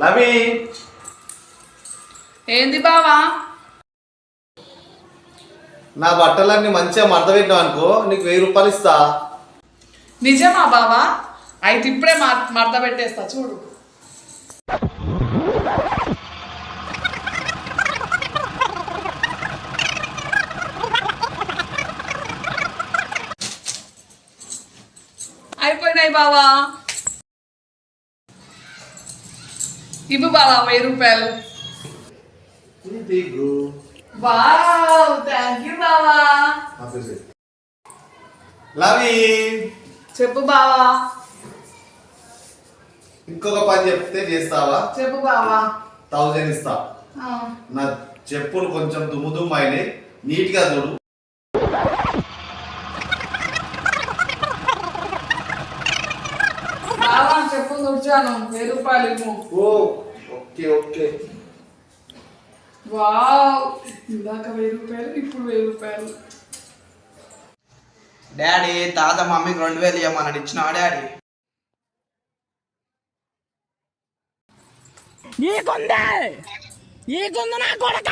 లవి ఏంది బావా? నా బట్టలన్నీ మంచిగా మడత పెట్టావు అనుకో నీకు 1000 రూపాయలు ఇస్తా. నిజమా బావా? అయితే ఇప్పుడే మడత పెట్టేస్తా చూడు. అయిపోయినాయి బావా. ఇవ్వు బావా 1000 రూపాయలు. వావ్, థ్యాంక్ యూ బావా. లవి చెప్పు బావా. ఇంకొక పని చెప్తే చేస్తావా? చెప్పు బావా. 1000 ఇస్తా. నా చెప్పులు కొంచెం దుమ్ము అయినాయి, నీట్ గా చూడు. బావా చెప్పు తుడిచాను, 1000 రూపాయలు ఇవ్వు. Okay okay. వావ్, ఇందాక 1000 రూపాయలు, ఇప్పుడు 1000 రూపాయలు. డాడీ తాత మమ్మీకి 2000 ఇవ్వమన్నాడు, ఇచ్చినా డాడీ? నీకుంది నా కొడక.